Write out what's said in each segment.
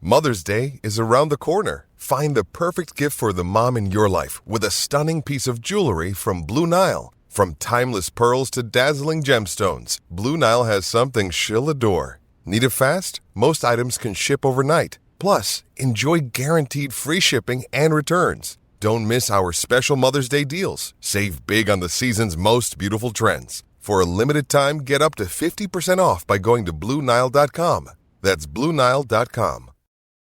Mother's Day is around the corner. Find the perfect gift for the mom in your life with a stunning piece of jewelry from Blue Nile. From timeless pearls to dazzling gemstones, Blue Nile has something she'll adore. Need it fast? Most items can ship overnight. Plus, enjoy guaranteed free shipping and returns. Don't miss our special Mother's Day deals. Save big on the season's most beautiful trends. For a limited time, get up to 50% off by going to BlueNile.com. That's BlueNile.com.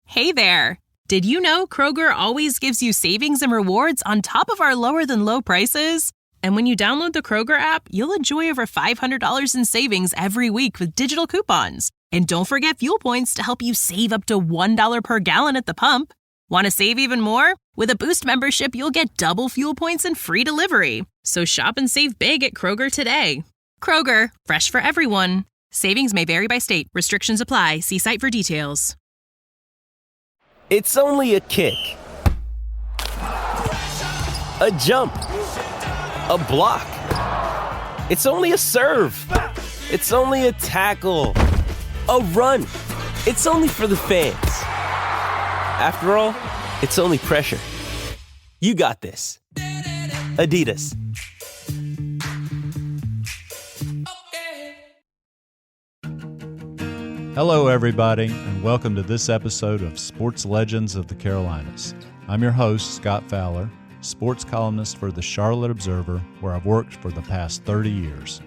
Hey there! Did you know Kroger always gives you savings and rewards on top of our lower-than-low prices? And when you download the Kroger app, you'll enjoy over $500 in savings every week with digital coupons. And don't forget fuel points to help you save up to $1 per gallon at the pump. Want to save even more? With a Boost membership, you'll get double fuel points and free delivery. So shop and save big at Kroger today. Kroger, fresh for everyone. Savings may vary by state. Restrictions apply. See site for details. It's only a kick, a jump, a block. It's only a serve. It's only a tackle, a run. It's only for the fans. After all, it's only pressure. You got this. Adidas. Hello, everybody, and welcome to this episode of Sports Legends of the Carolinas. I'm your host, Scott Fowler, sports columnist for the Charlotte Observer, where I've worked for the past 30 years.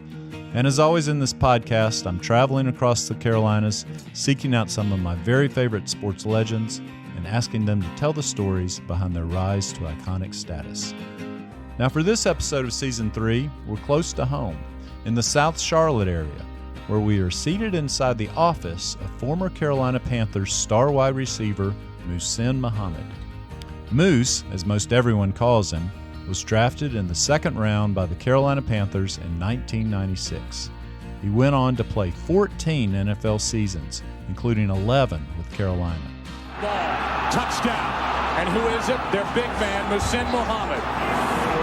And as always in this podcast, I'm traveling across the Carolinas, seeking out some of my very favorite sports legends and asking them to tell the stories behind their rise to iconic status. Now, for this episode of Season 3, we're close to home, in the South Charlotte area, where we are seated inside the office of former Carolina Panthers star wide receiver Muhsin Muhammad. Moose, as most everyone calls him, was drafted in the second round by the Carolina Panthers in 1996. He went on to play 14 NFL seasons, including 11 with Carolina. Ball, touchdown. And who is it? Their big man, Muhsin Muhammad.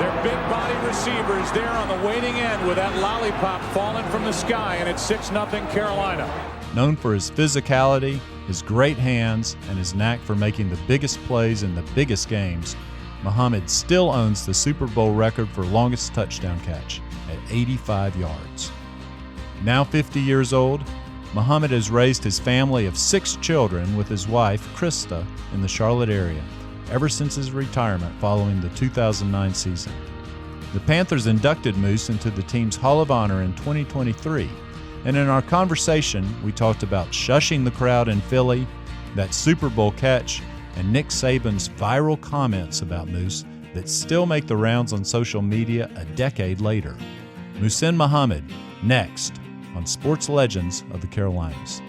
Their big body receivers there on the waiting end with that lollipop falling from the sky, and it's 6-0 Carolina. Known for his physicality, his great hands, and his knack for making the biggest plays in the biggest games, Muhammad still owns the Super Bowl record for longest touchdown catch at 85 yards. Now 50 years old, Muhammad has raised his family of 6 children with his wife, Krista, in the Charlotte area, ever since his retirement following the 2009 season. The Panthers inducted Moose into the team's Hall of Honor in 2023, and in our conversation, we talked about shushing the crowd in Philly, that Super Bowl catch, and Nick Saban's viral comments about Moose that still make the rounds on social media a decade later. Muhsin Muhammad, next on Sports Legends of the Carolinas.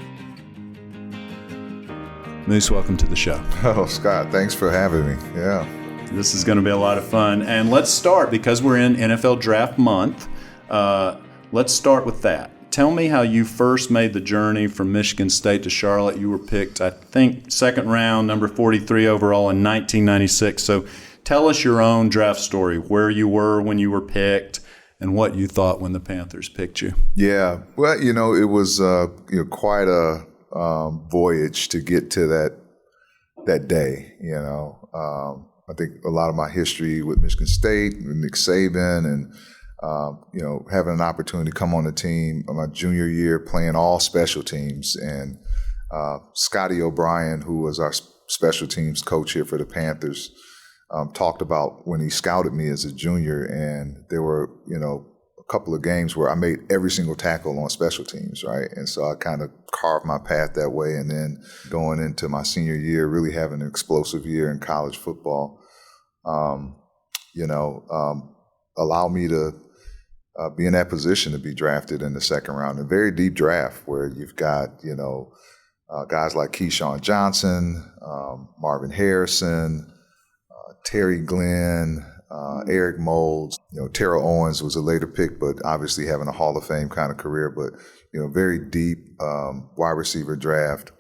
Moose, welcome to the show. Oh, Scott, thanks for having me. Yeah. This is going to be a lot of fun. And let's start, because we're in NFL Draft Month, let's start with that. Tell me how you first made the journey from Michigan State to Charlotte. You were picked, I think, second round, number 43 overall in 1996. So tell us your own draft story, where you were when you were picked, and what you thought when the Panthers picked you. Yeah. Well, it was quite a voyage to get to that day. I think a lot of my history with Michigan State, with Nick Saban, and having an opportunity to come on the team my junior year, playing all special teams, and Scotty O'Brien, who was our special teams coach here for the Panthers, talked about when he scouted me as a junior, and there were a couple of games where I made every single tackle on special teams, right? And so I kind of carved my path that way. And then going into my senior year, really having an explosive year in college football, allowed me to be in that position to be drafted in the second round. A very deep draft where you've got, guys like Keyshawn Johnson, Marvin Harrison, Terry Glenn, Eric Moulds. Terrell Owens was a later pick, but obviously having a Hall of Fame kind of career, but, very deep wide receiver draft.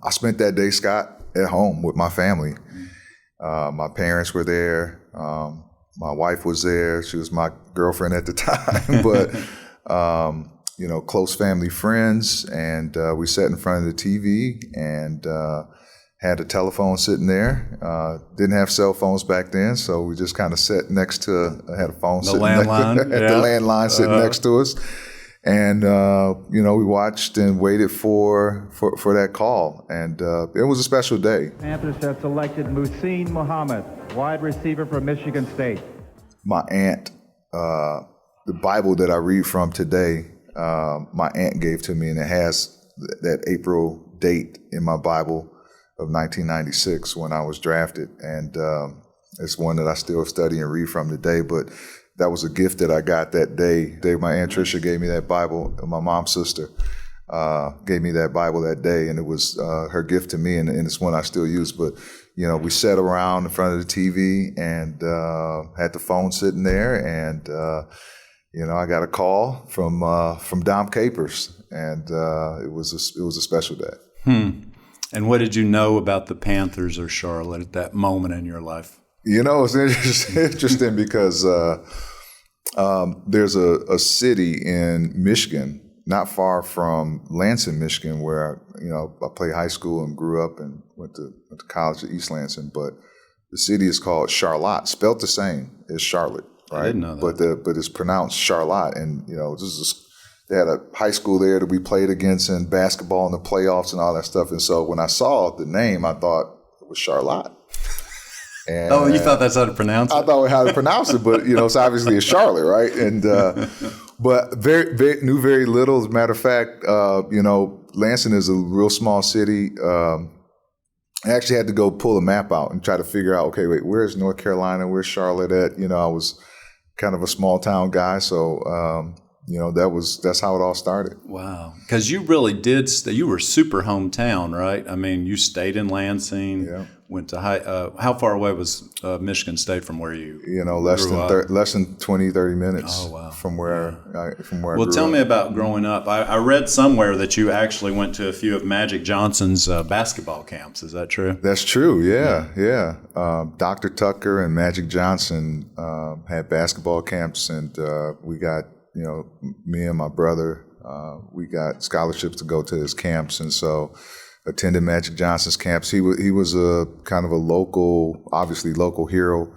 I spent that day, Scott, at home with my family. My parents were there. My wife was there. She was my girlfriend at the time, but close family friends, and we sat in front of the TV and had a telephone sitting there. Didn't have cell phones back then, so we just kind of sat next to, had a phone The sitting landline, the landline sitting next to us. And, we watched and waited for that call. And it was a special day. Panthers have selected Muhsin Muhammad, wide receiver from Michigan State. My aunt, the Bible that I read from today, my aunt gave to me, and it has that April date in my Bible of 1996 when I was drafted. And it's one that I still study and read from today. But that was a gift that I got that day. My Aunt Tricia gave me that Bible. My mom's sister gave me that Bible that day, and it was her gift to me, and it's one I still use. But, we sat around in front of the TV and had the phone sitting there, and, I got a call from Dom Capers, and it was a special day. And what did you know about the Panthers or Charlotte at that moment in your life? It's interesting because there's a city in Michigan, not far from Lansing, Michigan, where I played high school and grew up and went to college at East Lansing. But the city is called Charlotte, spelled the same as Charlotte, right? I didn't know that. But it's pronounced Charlotte, and they had a high school there that we played against in basketball in the playoffs and all that stuff. And so when I saw the name, I thought it was Charlotte. And you thought that's how to pronounce it? I thought how to pronounce it, but it's obviously a Charlotte, right? And but very knew very little. As a matter of fact, Lansing is a real small city. I actually had to go pull a map out and try to figure out, okay, wait, where's North Carolina? Where's Charlotte at? I was kind of a small town guy, so that's how it all started. Wow, because you really did. You were super hometown, right? I mean, you stayed in Lansing. Yeah. Went to high. How far away was Michigan State from where you? Less than 20, 30 minutes. Oh, wow. From where I grew up. Well, tell me about growing up. I read somewhere that you actually went to a few of Magic Johnson's basketball camps. Is that true? That's true. Yeah. Dr. Tucker and Magic Johnson had basketball camps, and we got me and my brother. We got scholarships to go to his camps, and so. Attended Magic Johnson's camps. He was a kind of a obviously local hero.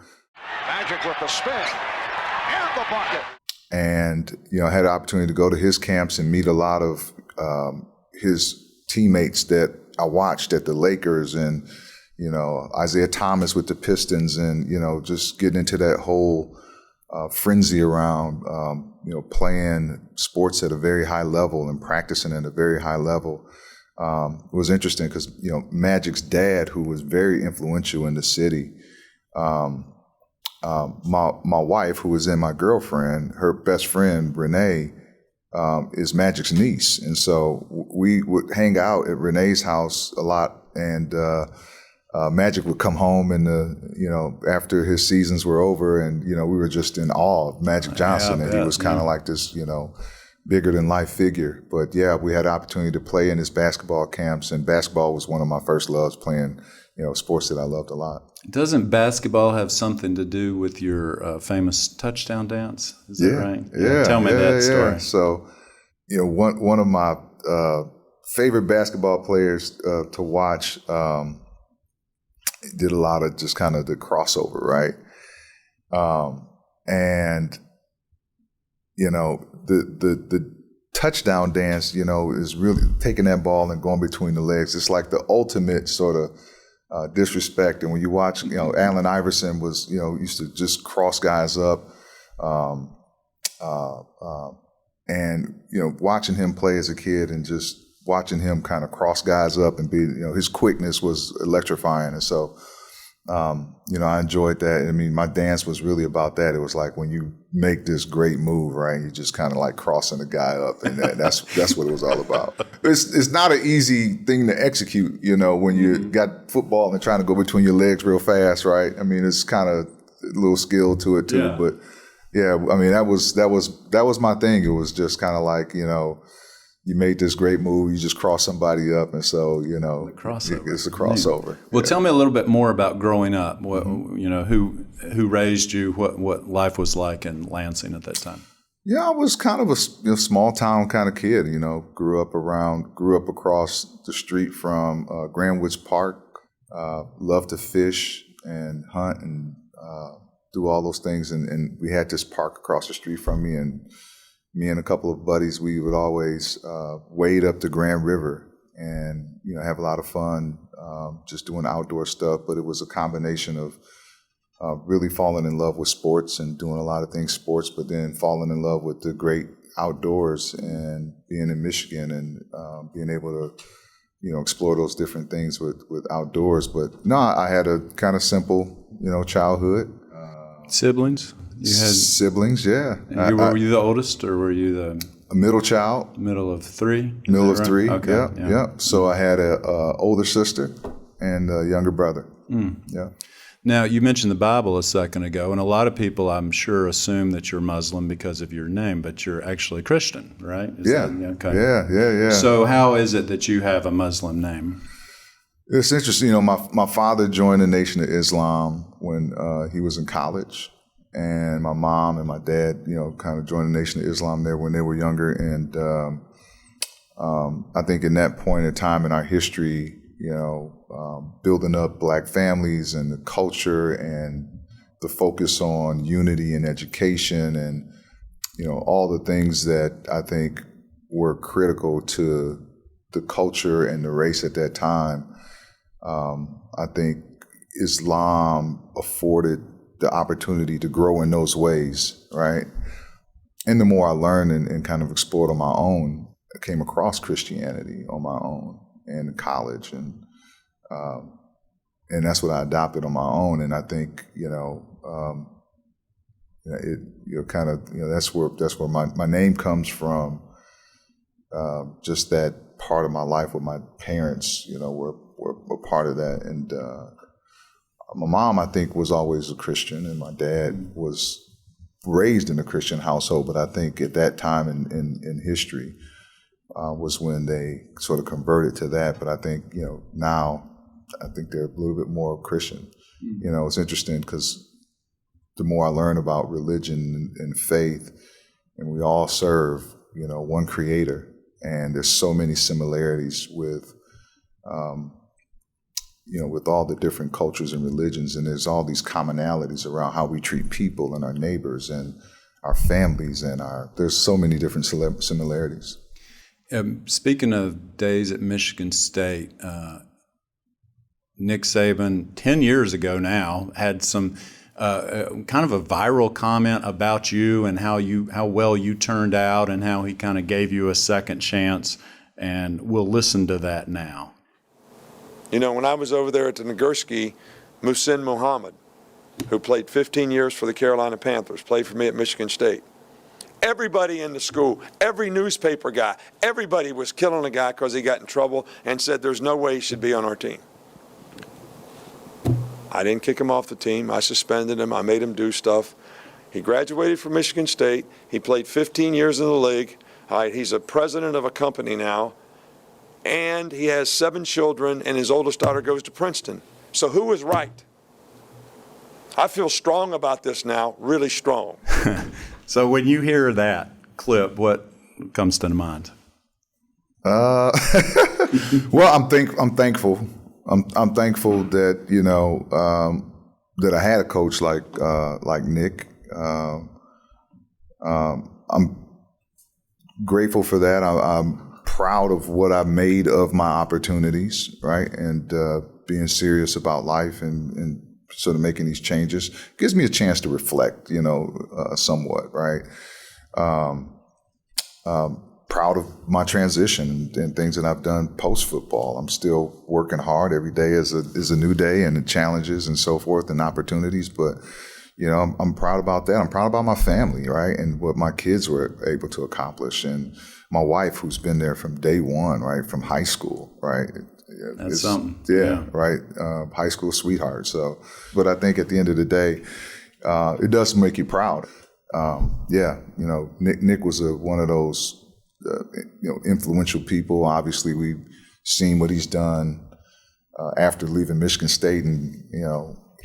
Magic with the spin and the bucket. And had an opportunity to go to his camps and meet a lot of his teammates that I watched at the Lakers, and Isaiah Thomas with the Pistons, and just getting into that whole frenzy around playing sports at a very high level and practicing at a very high level. It was interesting because, Magic's dad, who was very influential in the city, my wife, who was then my girlfriend, her best friend, Renee, is Magic's niece. And so we would hang out at Renee's house a lot, and Magic would come home after his seasons were over, and, we were just in awe of Magic Johnson. And he was kind of like this, bigger than life figure. But we had the opportunity to play in his basketball camps, and basketball was one of my first loves, playing, sports that I loved a lot. Doesn't basketball have something to do with your famous touchdown dance? Is that right? Yeah. Tell me that story. So, one of my favorite basketball players to watch did a lot of just kind of the crossover, right? And the touchdown dance, is really taking that ball and going between the legs. It's like the ultimate sort of disrespect. And when you watch, Allen Iverson was, used to just cross guys up. And, watching him play as a kid and just watching him kind of cross guys up and be, his quickness was electrifying. And so, I enjoyed that. I mean, my dance was really about that. It was like when you make this great move, right? You just kind of like crossing the guy up, and that's what it was all about. It's not an easy thing to execute, when you got football and trying to go between your legs real fast, right? I mean, it's kind of a little skill to it too. Yeah. But I mean, that was my thing. It was just kind of like, you made this great move, you just cross somebody up, and so, it's a crossover. Well, tell me a little bit more about growing up. What, who raised you, what life was like in Lansing at that time? Yeah, I was kind of a small town kind of kid. Grew up across the street from Grand Woods Park. Loved to fish and hunt and do all those things. And we had this park across the street from me. And me and a couple of buddies, we would always wade up the Grand River and have a lot of fun just doing outdoor stuff. But it was a combination of really falling in love with sports and doing a lot of things sports, but then falling in love with the great outdoors and being in Michigan and being able to, explore those different things with outdoors. But no, I had a kind of simple, childhood. Siblings? You had siblings, yeah. And were you the oldest, or were you the a middle child? Middle of three? Middle of three, okay. Yeah. So I had a older sister and a younger brother. Yeah. Now, you mentioned the Bible a second ago, and a lot of people, I'm sure, assume that you're Muslim because of your name, but you're actually Christian, right? Okay. Yeah. So how is it that you have a Muslim name? It's interesting. My father joined the Nation of Islam when he was in college, and my mom and my dad, kind of joined the Nation of Islam there when they were younger. And I think in that point in time in our history, building up Black families and the culture and the focus on unity and education and, all the things that I think were critical to the culture and the race at that time. I think Islam afforded the opportunity to grow in those ways, right? And the more I learned and kind of explored on my own, I came across Christianity on my own and in college, and that's what I adopted on my own. And I think that's where my name comes from. Just that part of my life with my parents, were part of that. And my mom, I think, was always a Christian, and my dad was raised in a Christian household. But I think at that time in history was when they sort of converted to that. But I think, now I think they're a little bit more Christian. It's interesting because the more I learn about religion and faith, and we all serve, one creator, and there's so many similarities with, with all the different cultures and religions, and there's all these commonalities around how we treat people and our neighbors and our families and there's so many different similarities. Speaking of days at Michigan State, Nick Saban, 10 years ago now, had some kind of a viral comment about you and how well you turned out and how he kind of gave you a second chance, and we'll listen to that now. When I was over there at the Nagurski, Muhsin Muhammad, who played 15 years for the Carolina Panthers, played for me at Michigan State. Everybody in the school, every newspaper guy, everybody was killing the guy because he got in trouble and said there's no way he should be on our team. I didn't kick him off the team. I suspended him. I made him do stuff. He graduated from Michigan State. He played 15 years in the league. All right, he's a president of a company now, and he has 7 children, and his oldest daughter goes to Princeton. So who was right? I feel strong about this now, really strong. So when you hear that clip, what comes to mind? Well, I'm thankful. I'm thankful that that I had a coach like Nick. I'm grateful for that. I'm proud of what I made of my opportunities, right? And being serious about life and sort of making these changes gives me a chance to reflect, somewhat, right? Proud of my transition and things that I've done post-football. I'm still working hard. Every day is a new day, and the challenges and so forth and opportunities. But, I'm proud about that. I'm proud about my family, right? And what my kids were able to accomplish. And my wife, who's been there from day one, right? From high school, right? That's something. Yeah, right. High school sweetheart. So, but I think at the end of the day, it does make you proud. Nick was one of those, influential people. Obviously, we've seen what he's done after leaving Michigan State, and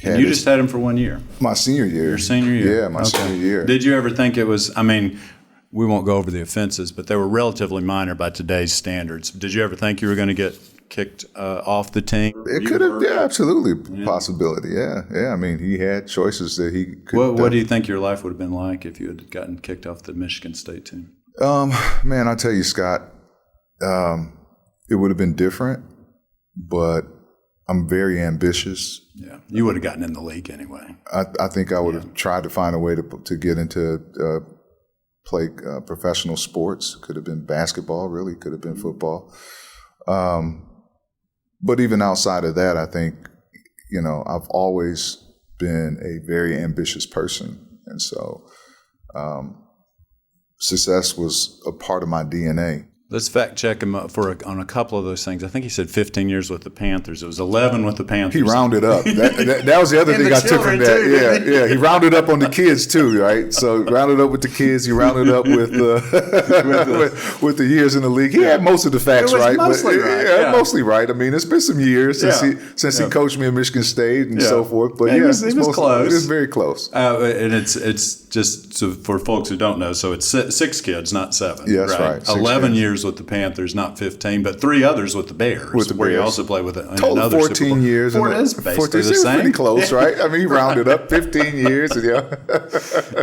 And you just had him for 1 year. My senior year. Your senior year. Yeah, my senior year. Did you ever think it was? I mean, we won't go over the offenses, but they were relatively minor by today's standards. Did you ever think you were going to get kicked off the team? It could have, absolutely, possibility. Yeah. I mean, he had choices that he could. What do you think your life would have been like if you had gotten kicked off the Michigan State team? Man, I tell you, Scott, it would have been different, but I'm very ambitious. Yeah, you would have gotten in the league anyway. I think I would have tried to find a way to get into play professional sports. Could have been basketball, really. Could have been football. But even outside of that, I think, I've always been a very ambitious person. And so success was a part of my DNA. Let's fact check him up on a couple of those things. I think he said 15 years with the Panthers. It was 11 with the Panthers. He rounded up. That was the other thing I took from that. Too, yeah. He rounded up on the kids too, right? So rounded up with the kids. He rounded up with with the years in the league. He had most of the facts right. Mostly right. Yeah, mostly right. I mean, it's been some years since he coached me at Michigan State and so forth. But he was close. It was very close. And it's just so for folks who don't know. So it's 6 kids, not 7. Yeah, that's right. 11 years with the Panthers, not 15, but 3 others with the Bears, where he also played with total another 14 years. 14 is basically the same. Pretty close, right? I mean, he rounded up 15 years.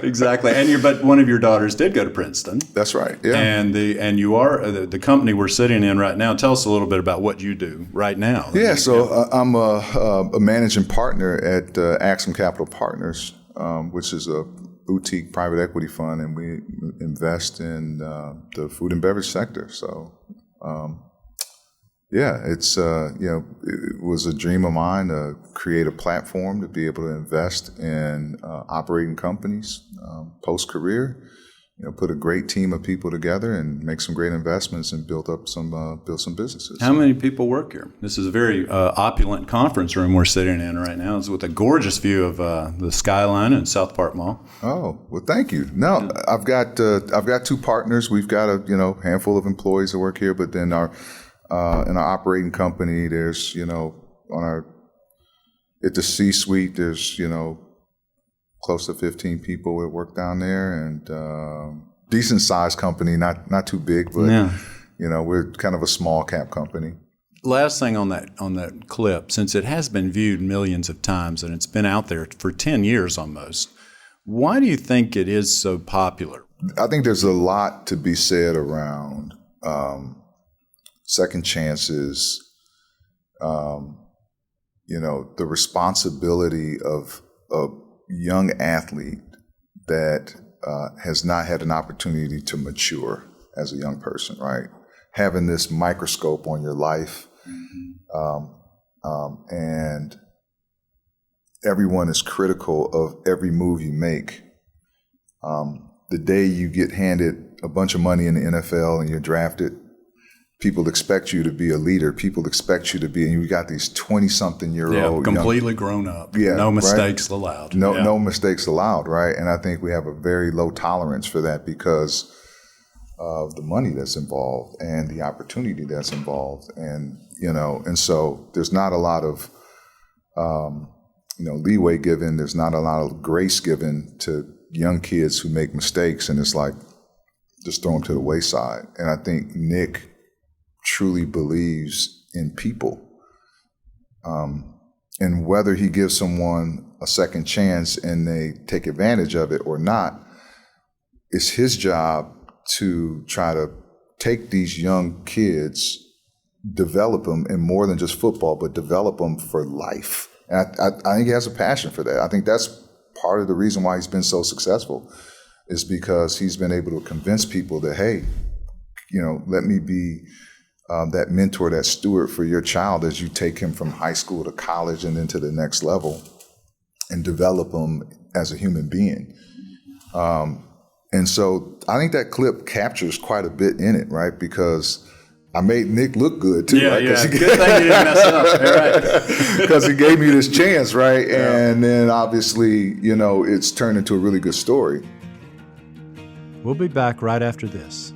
Exactly. But one of your daughters did go to Princeton. That's right. Yeah. And you are the company we're sitting in right now. Tell us a little bit about what you do right now. Yeah. So I'm a managing partner at Axum Capital Partners, which is a boutique private equity fund, and we invest in the food and beverage sector. So, it's it was a dream of mine to create a platform to be able to invest in operating companies post career. Put a great team of people together and make some great investments and build some businesses. How many people work here? This is a very opulent conference room we're sitting in right now. It's with a gorgeous view of the skyline and South Park Mall. Oh, well, thank you. No, I've got 2 partners. We've got a handful of employees that work here, but then in our operating company, there's at the C-suite, there's close to 15 people that work down there, and decent sized company, not too big, but we're kind of a small cap company. Last thing on that clip, since it has been viewed millions of times and it's been out there for 10 years almost, why do you think it is so popular? I think there's a lot to be said around second chances, the responsibility of a young athlete that has not had an opportunity to mature as a young person, right? Having this microscope on your life, and everyone is critical of every move you make. The day you get handed a bunch of money in the NFL and you're drafted, people expect you to be a leader. People expect you to be, and you got these 20-something-year-old completely grown up. No mistakes allowed. No mistakes allowed, right? And I think we have a very low tolerance for that because of the money that's involved and the opportunity that's involved, and so there's not a lot of leeway given. There's not a lot of grace given to young kids who make mistakes, and it's like just throw them to the wayside. And I think Nick truly believes in people, and whether he gives someone a second chance and they take advantage of it or not, it's his job to try to take these young kids, develop them in more than just football, but develop them for life. And I think he has a passion for that. I think that's part of the reason why he's been so successful, is because he's been able to convince people that, hey, let me be that mentor, that steward for your child as you take him from high school to college and then to the next level, and develop him as a human being. And so I think that clip captures quite a bit in it, right? Because I made Nick look good too, right? Yeah. Good thing you didn't mess up. All right. Because he gave me this chance, right? Yeah. And then obviously, it's turned into a really good story. We'll be back right after this.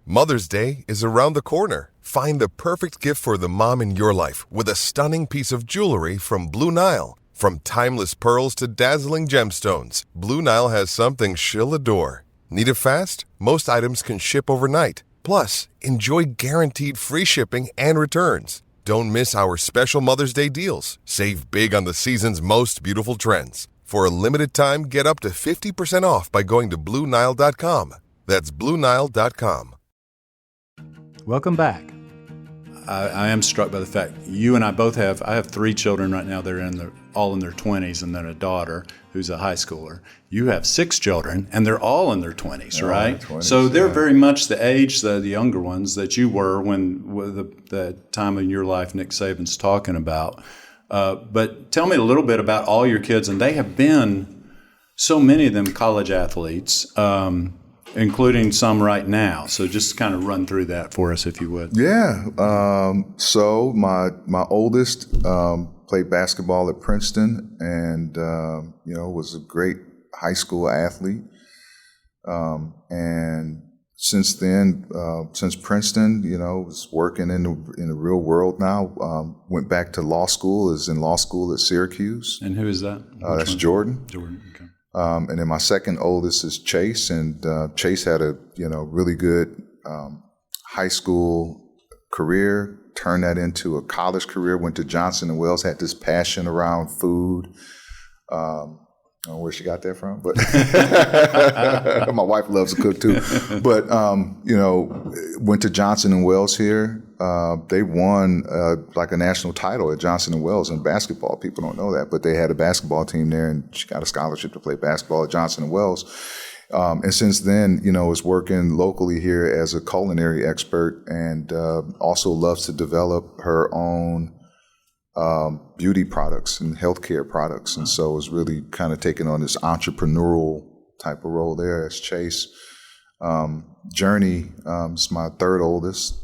Mother's Day is around the corner. Find the perfect gift for the mom in your life with a stunning piece of jewelry from Blue Nile. From timeless pearls to dazzling gemstones, Blue Nile has something she'll adore. Need it fast? Most items can ship overnight. Plus, enjoy guaranteed free shipping and returns. Don't miss our special Mother's Day deals. Save big on the season's most beautiful trends. For a limited time, get up to 50% off by going to BlueNile.com. That's BlueNile.com. Welcome back. I am struck by the fact you and I both I have 3 children right now. They're all in their 20s, and then a daughter who's a high schooler. You have 6 children, and they're all in their 20s, right? 20s, so they're very much the age, the younger ones that you were when the time in your life Nick Saban's talking about. But tell me a little bit about all your kids, and they have been, so many of them, college athletes, including some right now. So just kind of run through that for us, if you would. Yeah. So my oldest played basketball at Princeton, and was a great high school athlete. And since then, since Princeton, was working in the real world now. Went back to law school. Is in law school at Syracuse. And who is that? That's Jordan. Jordan. Okay. And then my second oldest is Chase, and Chase had a really good high school career, turned that into a college career, went to Johnson & Wales, had this passion around food. I don't know where she got that from, but my wife loves to cook too. But, went to Johnson & Wales here. They won like a national title at Johnson & Wales in basketball. People don't know that, but they had a basketball team there, and she got a scholarship to play basketball at Johnson & Wales. And since then, is working locally here as a culinary expert, and also loves to develop her own beauty products and healthcare products. And so is really kind of taking on this entrepreneurial type of role there as Chase. Journey is my third oldest.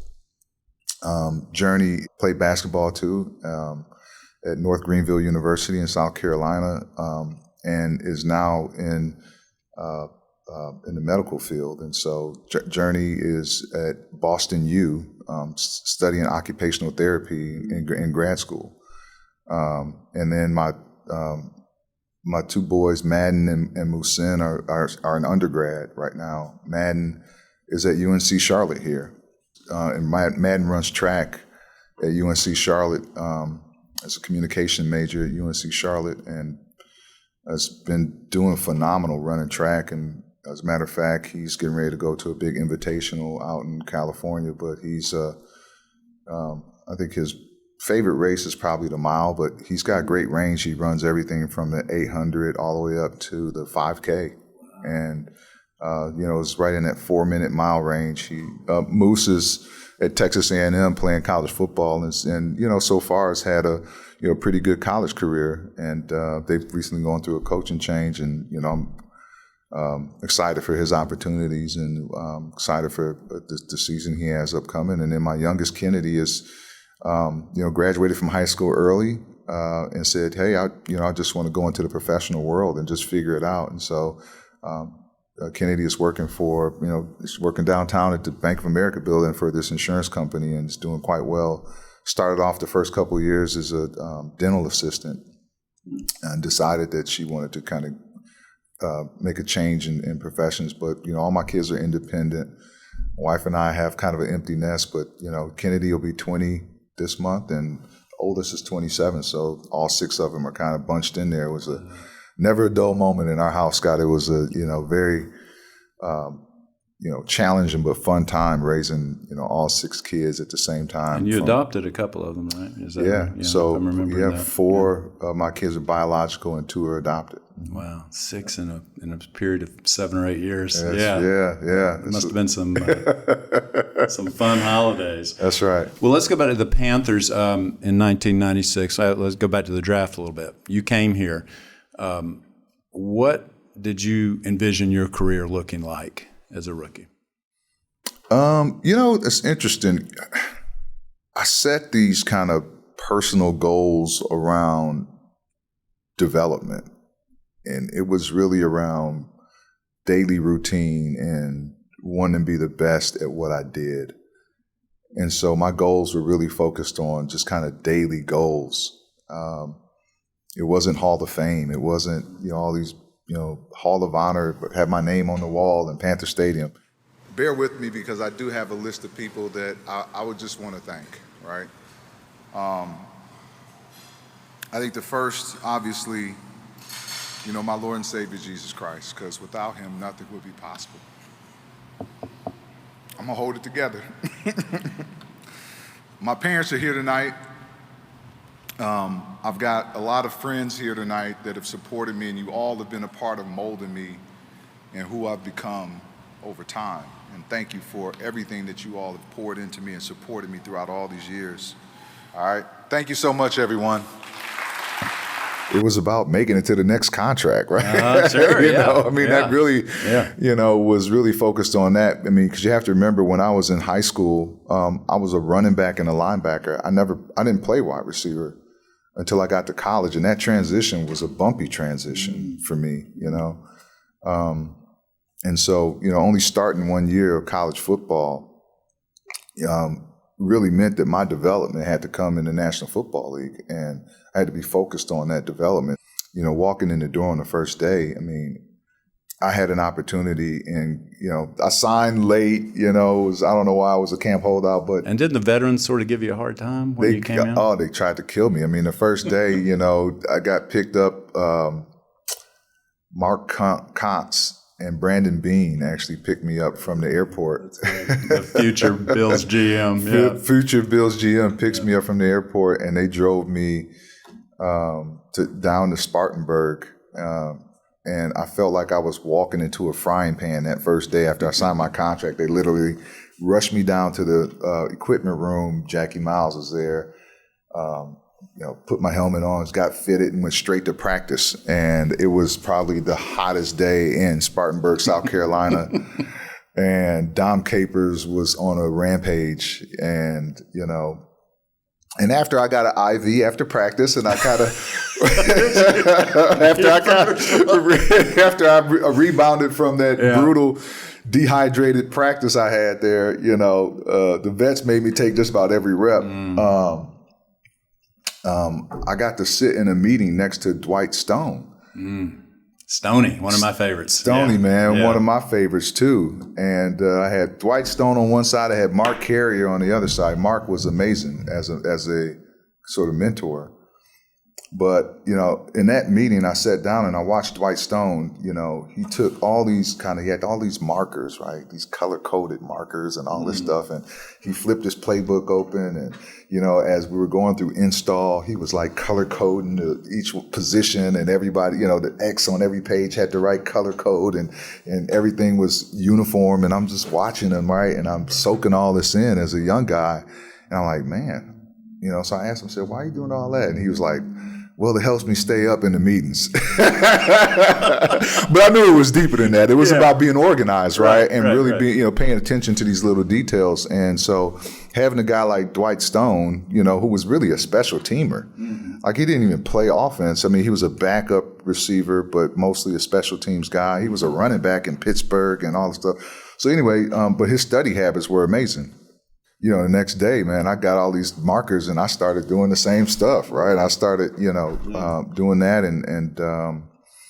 Journey played basketball too at North Greenville University in South Carolina, and is now in the medical field. And so Journey is at Boston U, studying occupational therapy in grad school. And then my 2 boys, Madden and Muhsin, are in undergrad right now. Madden is at UNC Charlotte here. And Madden runs track at UNC Charlotte as a communication major at UNC Charlotte, and has been doing phenomenal running track. And as a matter of fact, he's getting ready to go to a big invitational out in California. But he's, I think his favorite race is probably the mile, but he's got great range. He runs everything from the 800 all the way up to the 5K. And it's right in that 4-minute mile range. Moose is at Texas A&M playing college football, and so far has had a pretty good college career. And they've recently gone through a coaching change, and I'm excited for his opportunities, and excited for the season he has upcoming. And then my youngest, Kennedy, is graduated from high school early, and said, "Hey, I just want to go into the professional world and just figure it out." And so. Kennedy is working he's working downtown at the Bank of America building for this insurance company, and is doing quite well. Started off the first couple of years as a dental assistant, and decided that she wanted to kind of make a change in professions. But, all my kids are independent. My wife and I have kind of an empty nest, but, Kennedy will be 20 this month, and the oldest is 27. So all 6 of them are kind of bunched in there. It was never a dull moment in our house, Scott. It was a very challenging but fun time raising all 6 kids at the same time. And you adopted a couple of them, right? Is that right? Yeah. So we have 4 of my kids are biological and 2 are adopted. Wow, 6 in a period of 7 or 8 years. Yes, yeah. It must have been some fun holidays. That's right. Well, let's go back to the Panthers in 1996. Let's go back to the draft a little bit. You came here. What did you envision your career looking like as a rookie? It's interesting. I set these kind of personal goals around development, and it was really around daily routine and wanting to be the best at what I did. And so my goals were really focused on just kind of daily goals. It wasn't Hall of Fame. It wasn't, all these, Hall of Honor, but have my name on the wall in Panther Stadium. Bear with me because I do have a list of people that I would just want to thank, right? I think the first, obviously, my Lord and Savior, Jesus Christ, because without him, nothing would be possible. I'm going to hold it together. My parents are here tonight. I've got a lot of friends here tonight that have supported me, and you all have been a part of molding me and who I've become over time. And thank you for everything that you all have poured into me and supported me throughout all these years. All right. Thank you so much, everyone. It was about making it to the next contract, right? Sure, that really, was really focused on that. I mean, because you have to remember when I was in high school, I was a running back and a linebacker. I didn't play wide receiver until I got to college, and that transition was a bumpy transition for me, And so, only starting 1 year of college football really meant that my development had to come in the National Football League, and I had to be focused on that development. Walking in the door on the first day, I had an opportunity, and, I signed late, I don't know why I was a camp holdout, but. And didn't the veterans sort of give you a hard time when you came in? Oh, they tried to kill me. The first day, I got picked up, Mark Kontz and Brandon Bean actually picked me up from the airport. The future Bills GM. Yeah. Future Bills GM picks me up from the airport, and they drove me down to Spartanburg. And I felt like I was walking into a frying pan that first day after I signed my contract. They literally rushed me down to the equipment room. Jackie Miles was there. Put my helmet on, got fitted, and went straight to practice. And it was probably the hottest day in Spartanburg, South Carolina. And Dom Capers was on a rampage. And, and after I got an IV after practice, and I kind of after I rebounded from that brutal dehydrated practice I had there, the vets made me take just about every rep. I got to sit in a meeting next to Dwight Stone. Stoney, one of my favorites. Stoney, man, one of my favorites too. And I had Dwight Stone on one side. I had Mark Carrier on the other side. Mark was amazing as a sort of mentor. But, in that meeting, I sat down and I watched Dwight Stone. He took all these he had all these markers, right? These color-coded markers and all this stuff. And he flipped his playbook open. And, as we were going through install, he was like color-coding each position, and everybody, the X on every page had the right color code, and everything was uniform. And I'm just watching him, right? And I'm soaking all this in as a young guy. And I'm like, man, so I asked him, I said, why are you doing all that? And he was like, well, it helps me stay up in the meetings. But I knew it was deeper than that. It was about being organized, right? And really being, paying attention to these little details. And so having a guy like Dwight Stone, who was really a special teamer, like he didn't even play offense. He was a backup receiver, but mostly a special teams guy. He was a running back in Pittsburgh and all this stuff. So anyway, but his study habits were amazing. The next day, man, I got all these markers and I started doing the same stuff, right? I started, doing that and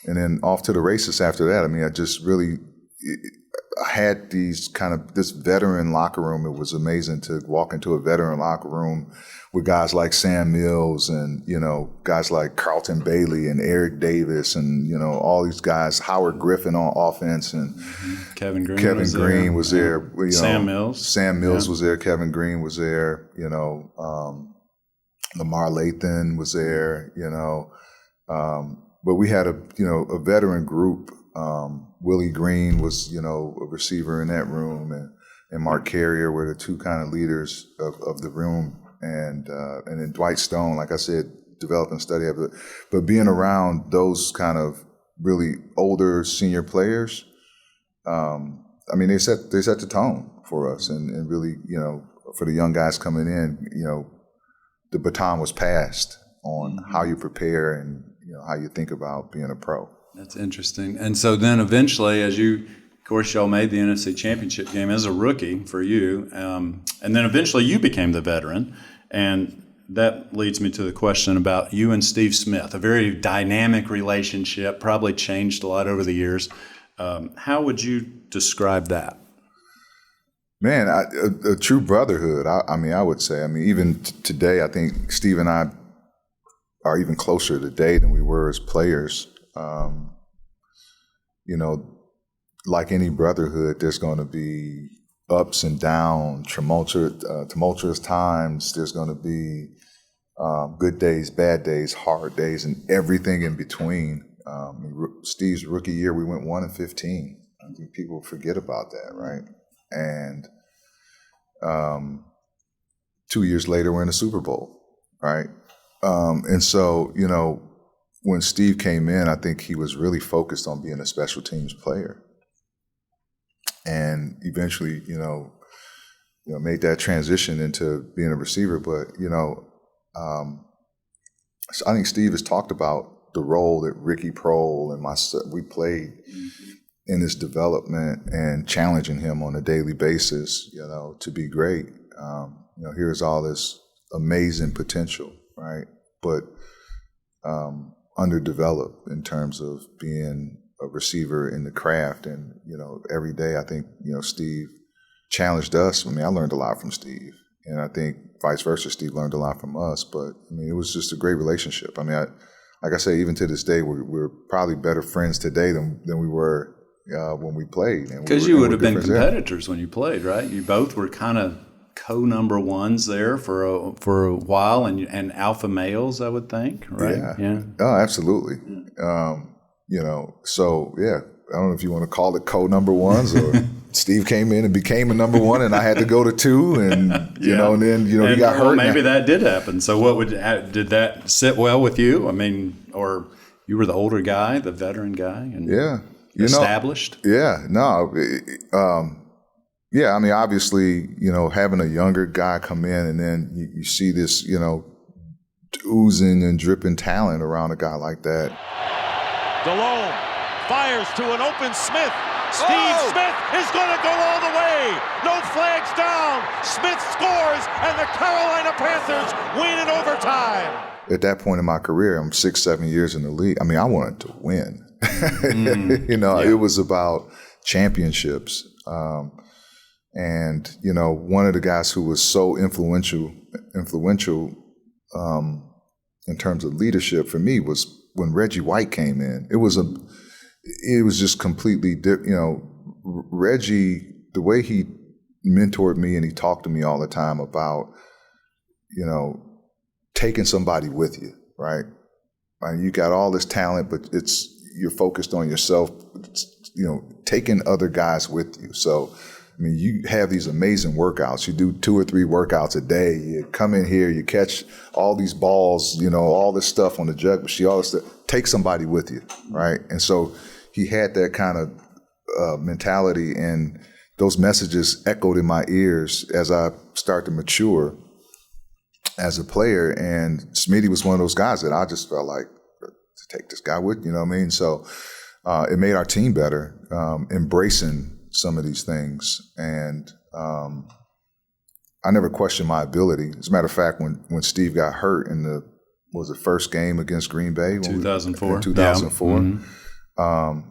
then off to the races after that. I just really I had this veteran locker room. It was amazing to walk into a veteran locker room with guys like Sam Mills and, guys like Carlton Bailey and Eric Davis and, all these guys, Howard Griffin on offense and Kevin Green was there. Sam Mills was there. Kevin Green was there. Lamar Lathan was there, but we had a veteran group. Willie Green was, a receiver in that room, and Mark Carrier were the two kind of leaders of the room. And then Dwight Stone, like I said, developing study habits, but being around those kind of really older senior players, they set the tone for us, and really, for the young guys coming in, the baton was passed on how you prepare and how you think about being a pro. That's interesting. And so then eventually, of course, y'all made the NFC Championship game as a rookie for you, and then eventually you became the veteran. And that leads me to the question about you and Steve Smith, a very dynamic relationship, probably changed a lot over the years. How would you describe that? Man, a true brotherhood. I would say. Even today, I think Steve and I are even closer today than we were as players. Like any brotherhood, there's going to be ups and downs, tumultuous times. There's going to be good days, bad days, hard days, and everything in between. Steve's rookie year, we went 1-15. I think people forget about that, right? And 2 years later, we're in the Super Bowl, right? And so, when Steve came in, I think he was really focused on being a special teams player. And eventually, made that transition into being a receiver. But, I think Steve has talked about the role that Ricky Prohl and we played in his development and challenging him on a daily basis, to be great. Here's all this amazing potential, right? But underdeveloped in terms of being a receiver in the craft. And, every day I think, Steve challenged us. I learned a lot from Steve. And I think vice versa, Steve learned a lot from us. But, it was just a great relationship. Like I say, even to this day, we're probably better friends today than we were when we played. Because you would have been competitors when you played, right? You both were kind of co-number ones there for a while, and alpha males, I would think, right? Yeah. Oh, absolutely. So yeah, I don't know if you want to call it co-number ones or Steve came in and became a number one, and I had to go to two, and and then he got hurt. Maybe that did happen. So did that sit well with you? Or you were the older guy, the veteran guy, and established. Obviously, having a younger guy come in, and then you see this, oozing and dripping talent around a guy like that. DeLome fires to an open Smith. Steve Smith is going to go all the way. No flags down. Smith scores, and the Carolina Panthers win in overtime. At that point in my career, I'm 6-7 years in the league. I wanted to win. It was about championships. And one of the guys who was so influential in terms of leadership for me was when Reggie White came in. It was just completely different. Reggie, the way he mentored me and he talked to me all the time about, taking somebody with you, right? You got all this talent, but you're focused on yourself, taking other guys with you. So, you have these amazing workouts. You do 2 or 3 workouts a day. You come in here, you catch all these balls, all this stuff on the jug machine, all this stuff. Take somebody with you, right? And so he had that kind of mentality, and those messages echoed in my ears as I started to mature as a player. And Smitty was one of those guys that I just felt like, to take this guy with, So it made our team better, embracing some of these things. And I never questioned my ability. As a matter of fact, when Steve got hurt in the first game against Green Bay? 2004. In 2004. Yeah. Mm-hmm.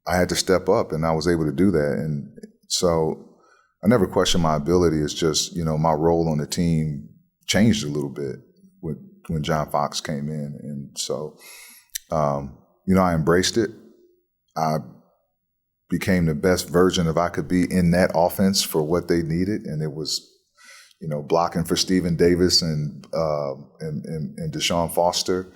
I had to step up, and I was able to do that. And so I never questioned my ability. It's just, my role on the team changed a little bit when John Fox came in. And so, I embraced it. I became the best version of I could be in that offense for what they needed. And it was, blocking for Stephen Davis and Deshaun Foster,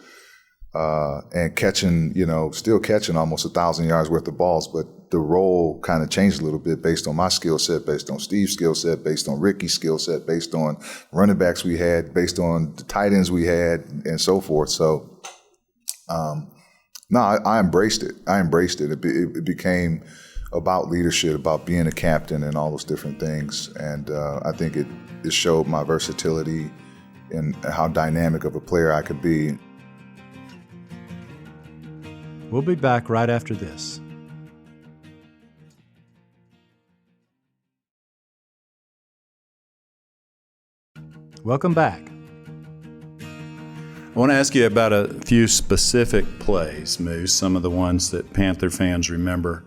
and catching, still catching almost 1,000 yards worth of balls. But the role kind of changed a little bit based on my skill set, based on Steve's skill set, based on Ricky's skill set, based on running backs we had, based on the tight ends we had, and so forth. So, I embraced it. It became about leadership, about being a captain and all those different things. And I think it showed my versatility and how dynamic of a player I could be. We'll be back right after this. Welcome back. I want to ask you about a few specific plays, Moose, some of the ones that Panther fans remember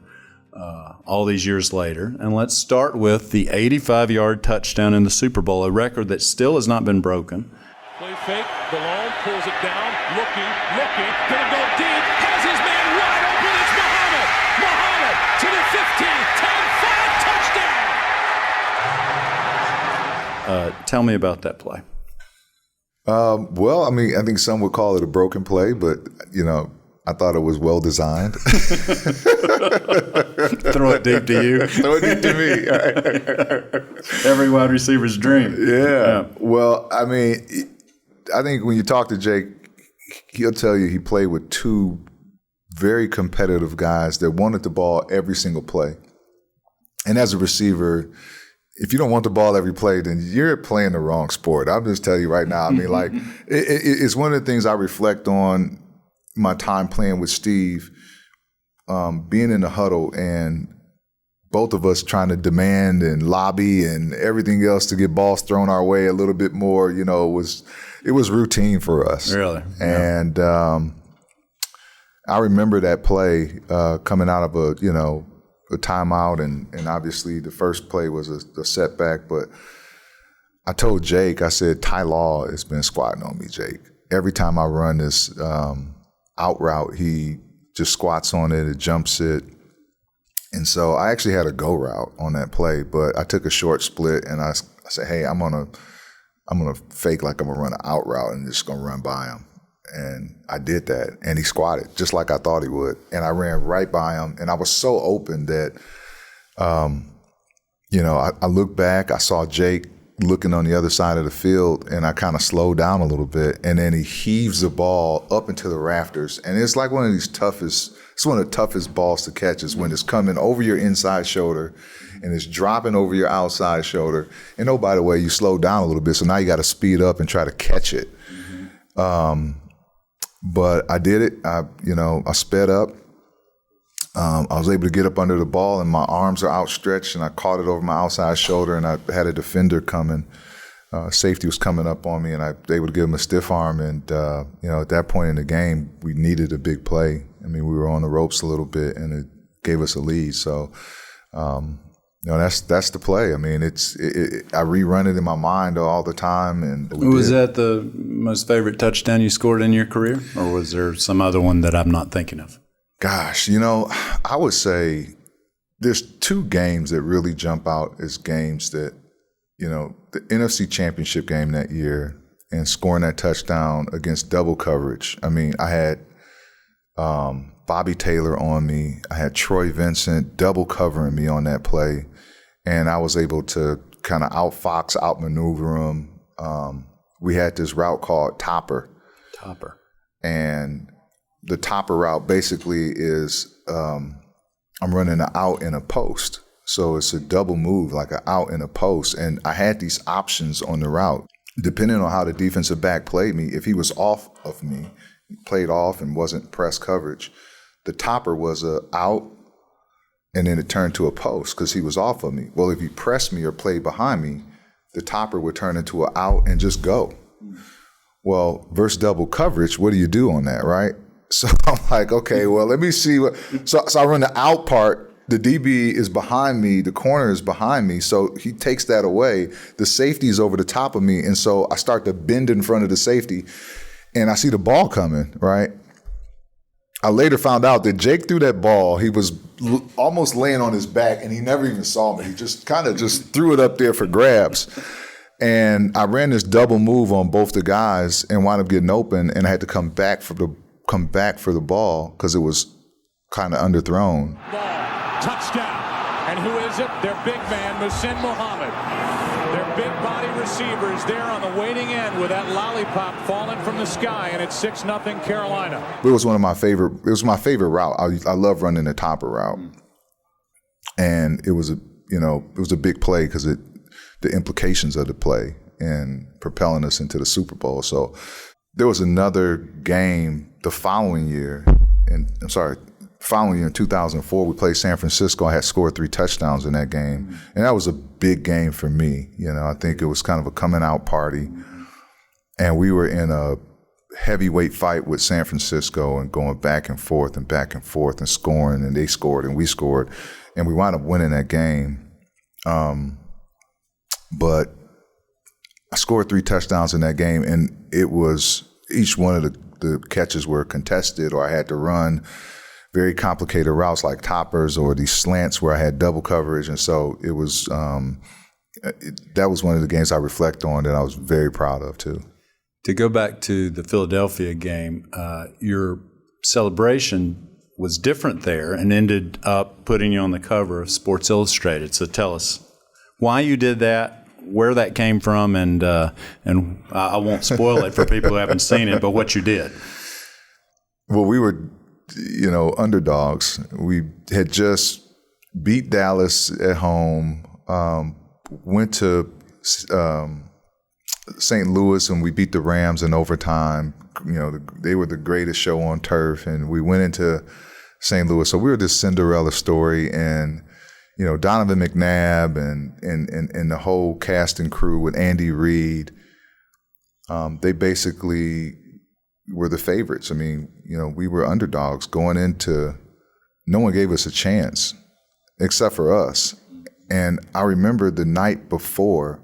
all these years later. And let's start with the 85-yard touchdown in the Super Bowl, a record that still has not been broken. Play fake, Malone pulls it down, looking, gonna go deep, has his man wide open, it's Muhammad! Muhammad to the 15, 10, 5, touchdown! Tell me about that play. Well, I mean, I think some would call it a broken play, but, I thought it was well designed. Throw it deep to you. Throw it deep to me. Every wide receiver's dream. Yeah. Well, I mean, I think when you talk to Jake, he'll tell you he played with two very competitive guys that wanted the ball every single play. And as a receiver, if you don't want the ball every play, then you're playing the wrong sport. I'll just tell you right now. I mean, like, it's one of the things I reflect on my time playing with Steve, being in the huddle and both of us trying to demand and lobby and everything else to get balls thrown our way a little bit more, it was routine for us. Really? And I remember that play coming out of a timeout, and obviously the first play was a setback, but I told Jake, I said, Ty Law has been squatting on me, Jake. Every time I run this out route, he just squats on it, it jumps it. And so I actually had a go route on that play, but I took a short split and I said, hey, I'm gonna fake like I'm gonna run an out route and just gonna run by him. And I did that, and he squatted just like I thought he would. And I ran right by him, and I was so open that, I looked back, I saw Jake looking on the other side of the field, and I kind of slowed down a little bit, and then he heaves the ball up into the rafters. And it's like one of the toughest balls to catch is when it's coming over your inside shoulder and it's dropping over your outside shoulder. And oh, by the way, you slowed down a little bit, so now you got to speed up and try to catch it. Mm-hmm. But I did it. I sped up. I was able to get up under the ball, and my arms are outstretched, and I caught it over my outside shoulder, and I had a defender coming. Safety was coming up on me, and I was able to give him a stiff arm. And, at that point in the game, we needed a big play. I mean, we were on the ropes a little bit, and it gave us a lead. So, that's the play. I mean, I rerun it in my mind all the time. And was that the most favorite touchdown you scored in your career, or was there some other one that I'm not thinking of? Gosh, I would say there's two games that really jump out as games that, the NFC Championship game that year and scoring that touchdown against double coverage. I mean, I had Bobby Taylor on me. I had Troy Vincent double covering me on that play, and I was able to kind of outmaneuver him. We had this route called Topper. And the Topper route basically is I'm running an out and a post. So it's a double move, like an out and a post. And I had these options on the route. Depending on how the defensive back played me, if he was off of me, played off and wasn't press coverage, the Topper was a out and then it turned to a post because he was off of me. Well, if he pressed me or played behind me, the Topper would turn into an out and just go. Well, versus double coverage, what do you do on that, right? So I'm like, okay, well, let me see what. So I run the out part. The DB is behind me. The corner is behind me. So he takes that away. The safety is over the top of me. And so I start to bend in front of the safety, and I see the ball coming, right? I later found out that Jake threw that ball. He was almost laying on his back, and he never even saw me. He just kind of just threw it up there for grabs. And I ran this double move on both the guys and wound up getting open, and I had to come back for the ball because it was kind of underthrown. Ball, touchdown. And who is it? Their big man, Muhsin Muhammad. Their big body receivers there on the waiting end with that lollipop falling from the sky, and it's 6-0 Carolina. It was my favorite route. I love running the Topper route. And it was a big play because the implications of the play and propelling us into the Super Bowl. So there was another game the following year in 2004, we played San Francisco. I had scored 3 touchdowns in that game. And that was a big game for me. I think it was kind of a coming out party. And we were in a heavyweight fight with San Francisco and going back and forth and scoring, and they scored and we scored, and we wound up winning that game. But I scored 3 touchdowns in that game, and it was each one of the catches were contested, or I had to run very complicated routes like toppers or these slants where I had double coverage. And so it was that was one of the games I reflect on that I was very proud of too. To go back to the Philadelphia game, your celebration was different there and ended up putting you on the cover of Sports Illustrated. So tell us why you did that, where that came from, and I won't spoil it for people who haven't seen it, but what you did. Well, we were, underdogs. We had just beat Dallas at home, went to St. Louis, and we beat the Rams in overtime. They were the greatest show on turf, and we went into St. Louis. So we were this Cinderella story, and Donovan McNabb and the whole cast and crew with Andy Reid, they basically were the favorites. I mean, we were underdogs going into, no one gave us a chance except for us. And I remember the night before,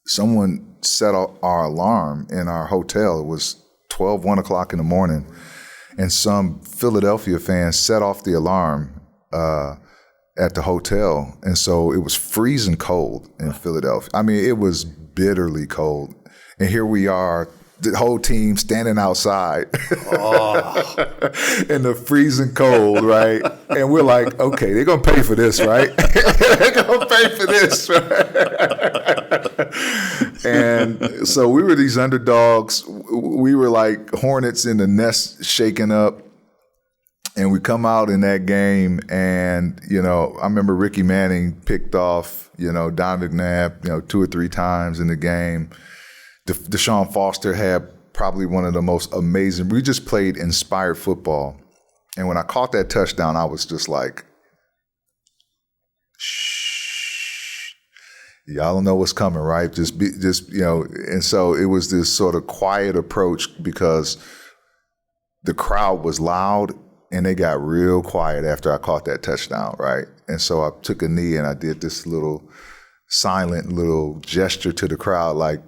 someone set our alarm in our hotel. It was 1 o'clock in the morning, and some Philadelphia fans set off the alarm at the hotel. And so it was freezing cold in Philadelphia. I mean, it was bitterly cold. And here we are, the whole team standing outside in the freezing cold, right? And we're like, okay, they're going to pay for this, right? They're going to pay for this, right? And so we were these underdogs. We were like hornets in the nest shaking up. And we come out in that game, and, I remember Ricky Manning picked off, Don McNabb, 2 or 3 times in the game. Deshaun Foster had probably one of the most amazing. We just played inspired football. And when I caught that touchdown, I was just like, shh, y'all don't know what's coming, right? And so it was this sort of quiet approach because the crowd was loud. And they got real quiet after I caught that touchdown, right? And so I took a knee and I did this little silent little gesture to the crowd, like,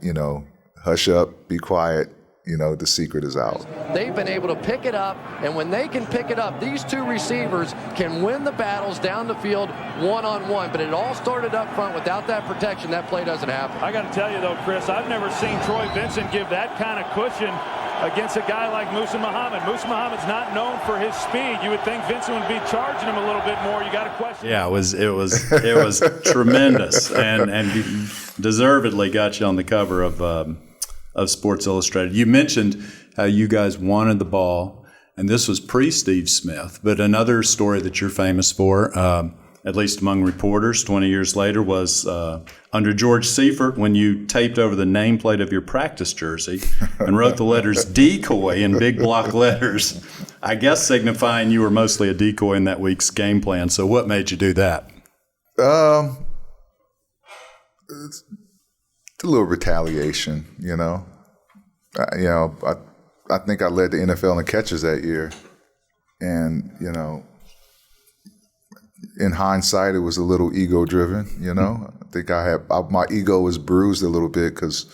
hush up, be quiet, the secret is out. They've been able to pick it up, and when they can pick it up, these 2 receivers can win the battles down the field one-on-one. But it all started up front. Without that protection, that play doesn't happen. I got to tell you, though, Chris, I've never seen Troy Vincent give that kind of cushion against a guy like Muhsin Muhammad. Muhsin Muhammad's not known for his speed. You would think Vincent would be charging him a little bit more. You got a question? Yeah, it was tremendous, and deservedly got you on the cover of Sports Illustrated. You mentioned how you guys wanted the ball, and this was pre-Steve Smith. But another story that you're famous for, at least among reporters 20 years later, was under George Seifert when you taped over the nameplate of your practice jersey and wrote the letters decoy in big block letters, I guess signifying you were mostly a decoy in that week's game plan. So what made you do that? It's a little retaliation, I think I led the NFL in catches that year. And, in hindsight, it was a little ego-driven, I think my ego was bruised a little bit because,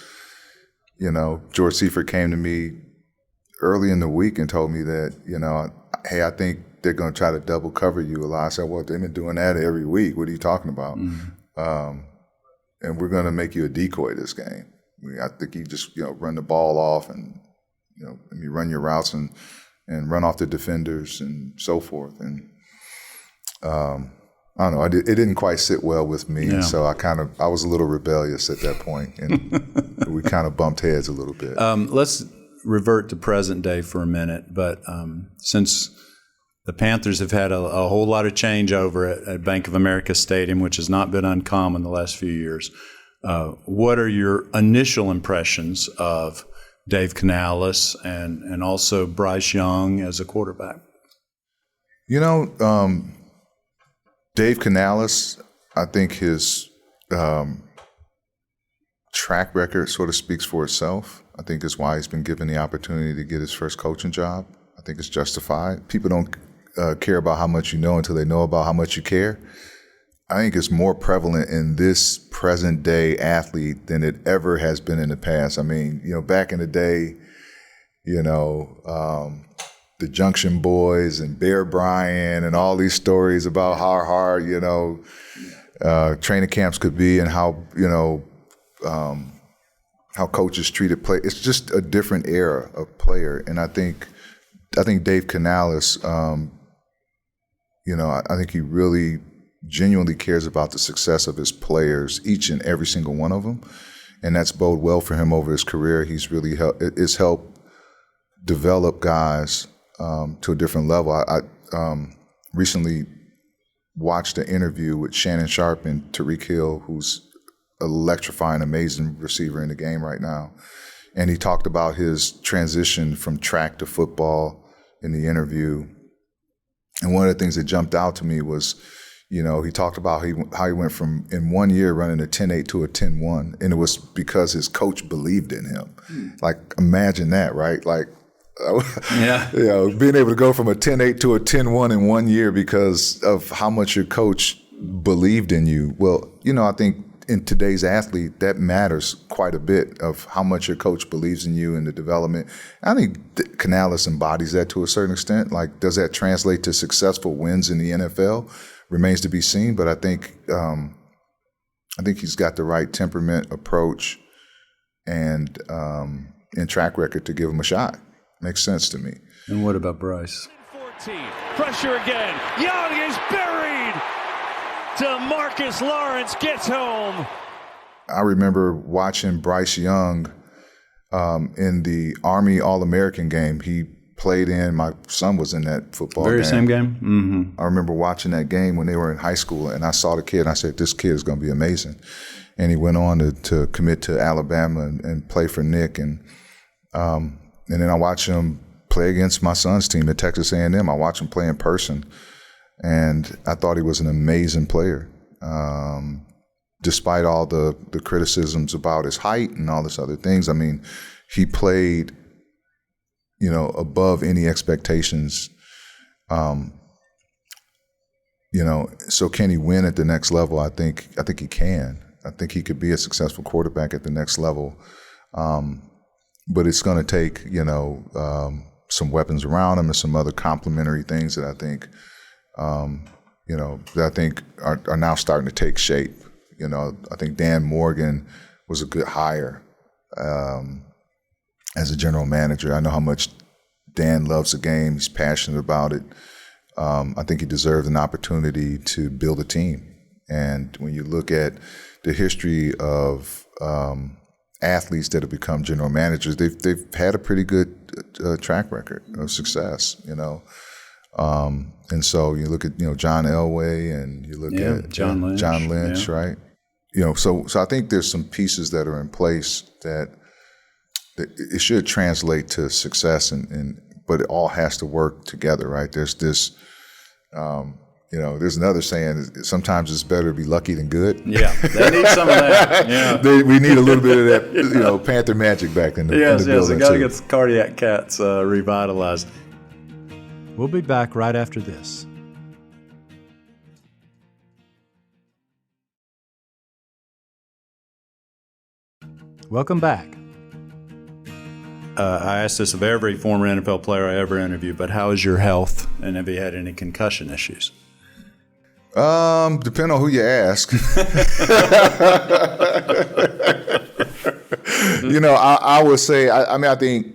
George Seifert came to me early in the week and told me that, hey, I think they're going to try to double cover you a lot. I said, well, they've been doing that every week. What are you talking about? Mm-hmm. And we're going to make you a decoy this game. I think you just, run the ball off and, you run your routes and run off the defenders and so forth. And I don't know. It didn't quite sit well with me. Yeah. So I was a little rebellious at that point, and we kind of bumped heads a little bit. Let's revert to present day for a minute. But since the Panthers have had a whole lot of changeover at Bank of America Stadium, which has not been uncommon the last few years, what are your initial impressions of Dave Canales and also Bryce Young as a quarterback? Dave Canales, I think his track record sort of speaks for itself. I think that's why he's been given the opportunity to get his first coaching job. I think it's justified. People don't care about how much you know until they know about how much you care. I think it's more prevalent in this present day athlete than it ever has been in the past. I mean, back in the day, the Junction Boys and Bear Bryant and all these stories about how hard, training camps could be and how coaches treated play. It's just a different era of player. And I think Dave Canales, I think he really genuinely cares about the success of his players, each and every single one of them. And that's bode well for him over his career. He's really it's helped develop guys to a different level. I recently watched an interview with Shannon Sharpe and Tyreek Hill, who's an electrifying, amazing receiver in the game right now. And he talked about his transition from track to football in the interview. And one of the things that jumped out to me was, he talked about how he went from, in 1 year, running a 10.8 to a 10.1. And it was because his coach believed in him. Like, imagine that, right? Like, yeah. Being able to go from a 10.8 to a 10.1 in 1 year because of how much your coach believed in you. Well, I think in today's athlete, that matters quite a bit of how much your coach believes in you and the development. I think Canales embodies that to a certain extent. Like, does that translate to successful wins in the NFL? Remains to be seen, but I think he's got the right temperament, approach, and track record to give him a shot. Makes sense to me. And what about Bryce? 14. Pressure again. Young is buried. DeMarcus Lawrence gets home. I remember watching Bryce Young in the Army All-American game. He played in, my son was in that football game. Very same game? Mm-hmm. I remember watching that game when they were in high school, and I saw the kid, and I said, this kid is going to be amazing. And he went on to commit to Alabama and play for Nick. And then I watched him play against my son's team at Texas A&M. I watched him play in person, and I thought he was an amazing player. Despite all the criticisms about his height and all this other things, I mean, he played above any expectations. So can he win at the next level? I think he can. I think he could be a successful quarterback at the next level. But it's going to take, some weapons around him and some other complementary things that I think, are now starting to take shape. I think Dan Morgan was a good hire as a general manager. I know how much Dan loves the game. He's passionate about it. I think he deserved an opportunity to build a team. And when you look at the history of athletes that have become general managers, they've had a pretty good track record of success, and so you look at John Elway and you look at John Lynch, right? So I think there's some pieces that are in place that it should translate to success, but it all has to work together, right? There's this. There's another saying, sometimes it's better to be lucky than good. Yeah, they need some of that. Yeah. We need a little bit of that, Panther magic back in the building. Yes, they got to get the cardiac cats revitalized. We'll be back right after this. Welcome back. I asked this of every former NFL player I ever interviewed, but how is your health, and have you had any concussion issues? Depending on who you ask. I would say, I think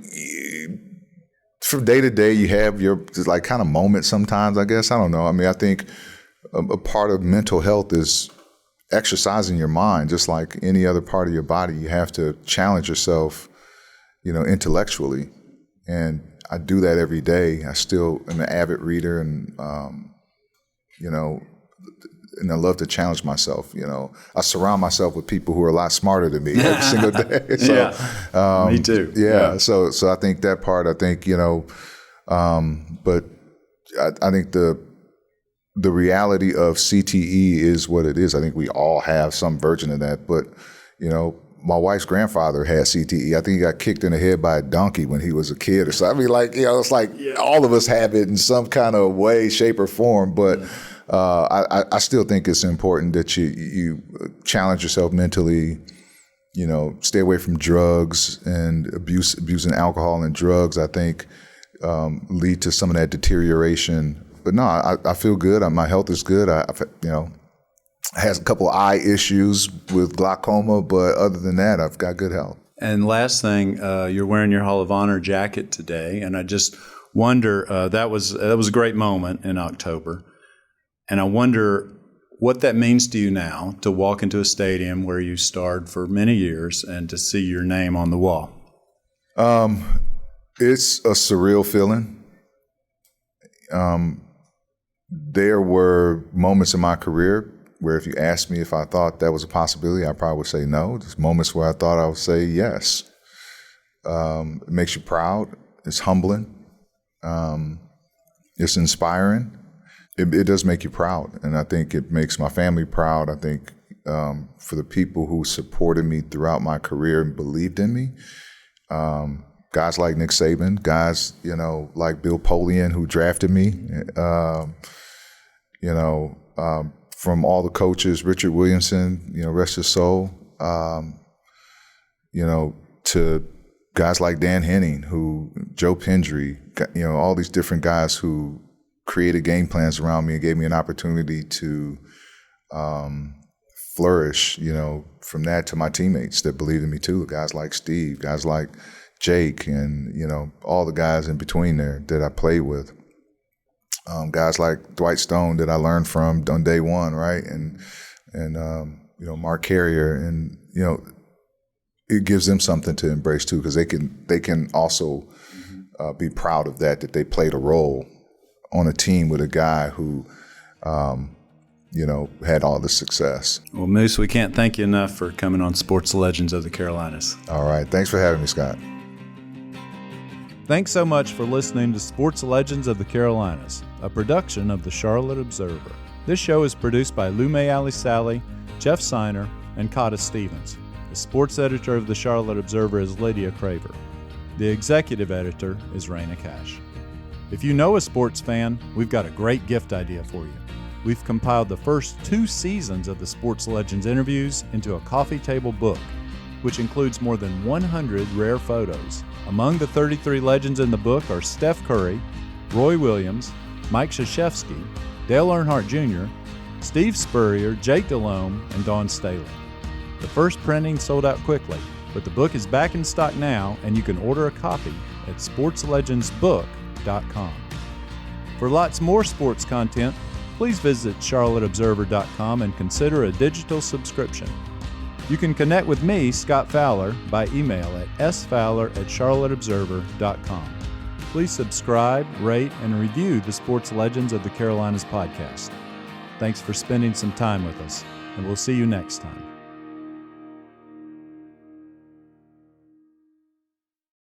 from day to day you have your like kind of moments sometimes, I guess. I don't know. I think a part of mental health is exercising your mind, just like any other part of your body. You have to challenge yourself, intellectually. And I do that every day. I still am an avid reader and, and I love to challenge myself. I surround myself with people who are a lot smarter than me every single day. So, me too. Yeah. So I think that part. I think but I think the reality of CTE is what it is. I think we all have some version of that. But my wife's grandfather had CTE. I think he got kicked in the head by a donkey when he was a kid or something. I mean, like, it's like all of us have it in some kind of way, shape, or form. But I still think it's important that you challenge yourself mentally, stay away from drugs and abusing alcohol and drugs, I think lead to some of that deterioration. But no, I feel good. My health is good. I has a couple of eye issues with glaucoma, but other than that, I've got good health. And last thing, you're wearing your Hall of Honor jacket today, and I just wonder, that was a great moment in October, and I wonder what that means to you now to walk into a stadium where you starred for many years and to see your name on the wall. It's a surreal feeling. There were moments in my career where if you asked me if I thought that was a possibility, I probably would say no. There's moments where I thought I would say yes. It makes you proud. It's humbling. It's inspiring. It does make you proud, and I think it makes my family proud. I think for the people who supported me throughout my career and believed in me, guys like Nick Saban, guys, like Bill Polian, who drafted me, from all the coaches, Richard Williamson, rest his soul, to guys like Dan Henning, Joe Pendry, all these different guys who created game plans around me and gave me an opportunity to flourish, from that to my teammates that believed in me too, guys like Steve, guys like Jake, and, all the guys in between there that I played with. Guys like Dwight Stone that I learned from on day one, right? And Mark Carrier, and it gives them something to embrace too, because they can also be proud of that they played a role on a team with a guy who had all the success. Well, Moose, we can't thank you enough for coming on Sports Legends of the Carolinas. All right, thanks for having me, Scott. Thanks so much for listening to Sports Legends of the Carolinas, a production of the Charlotte Observer. This show is produced by Lume Ali Sally, Jeff Seiner, and Cotta Stevens. The sports editor of the Charlotte Observer is Lydia Craver. The executive editor is Raina Cash. If you know a sports fan, we've got a great gift idea for you. We've compiled the first 2 seasons of the Sports Legends interviews into a coffee table book, which includes more than 100 rare photos. Among the 33 legends in the book are Steph Curry, Roy Williams, Mike Krzyzewski, Dale Earnhardt Jr., Steve Spurrier, Jake Delhomme, and Dawn Staley. The first printing sold out quickly, but the book is back in stock now, and you can order a copy at sportslegendsbook.com. For lots more sports content, please visit charlotteobserver.com and consider a digital subscription. You can connect with me, Scott Fowler, by email at sfowler@charlotteobserver.com. Please subscribe, rate, and review the Sports Legends of the Carolinas podcast. Thanks for spending some time with us, and we'll see you next time.